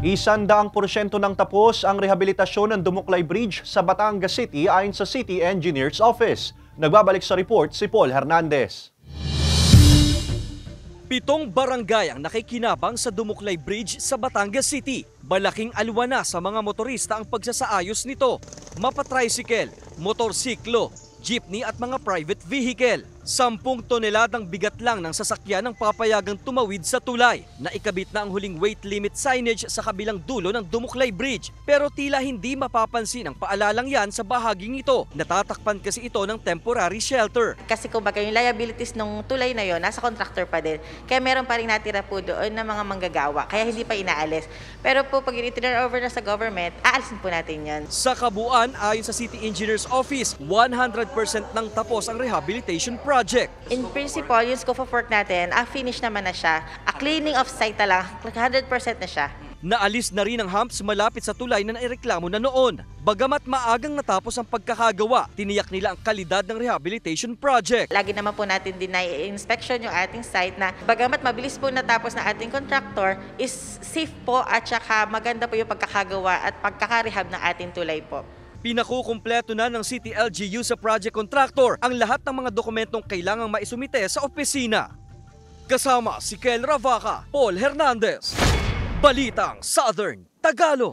100% ng tapos ang rehabilitasyon ng Dumuklay Bridge sa Batangas City ayon sa City Engineers Office. Nagbabalik sa report si Paul Hernandez. 7 barangay ang nakikinabang sa Dumuklay Bridge sa Batangas City. Malaking alwana sa mga motorista ang pagsasaayos nito. Mapatricycle, motorsiklo, jeepney at mga private vehicle. 10 toneladang bigat lang ng sasakyan ang papayagang tumawid sa tulay. Naikabit na ang huling weight limit signage sa kabilang dulo ng Dumuklay Bridge. Pero tila hindi mapapansin ang paalalang yan sa bahaging ito. Natatakpan kasi ito ng temporary shelter. Kasi kumbaga yung liabilities ng tulay na yon nasa contractor pa din. Kaya meron pa rin natira po doon na mga manggagawa. Kaya hindi pa inaalis. Pero po pag i-turn over na sa government, aalisin po natin yan. Sa kabuuan, ayon sa City Engineers Office, 100% nang tapos ang rehabilitation project. In principle, yung scope of work natin, finish naman na siya. Cleaning of site na lang, 100% na siya. Naalis na rin ang humps malapit sa tulay na naireklamo na noon. Bagamat maagang natapos ang pagkakagawa, tiniyak nila ang kalidad ng rehabilitation project. Lagi naman po natin din na-inspection yung ating site na bagamat mabilis po natapos na ating contractor, is safe po at saka maganda po yung pagkakagawa at pagkakarehab ng ating tulay po. Pinakukumpleto na ng City LGU sa project contractor ang lahat ng mga dokumentong kailangang maisumite sa opisina. Kasama si Kel Ravaca, Paul Hernandez, Balitang Southern Tagalog.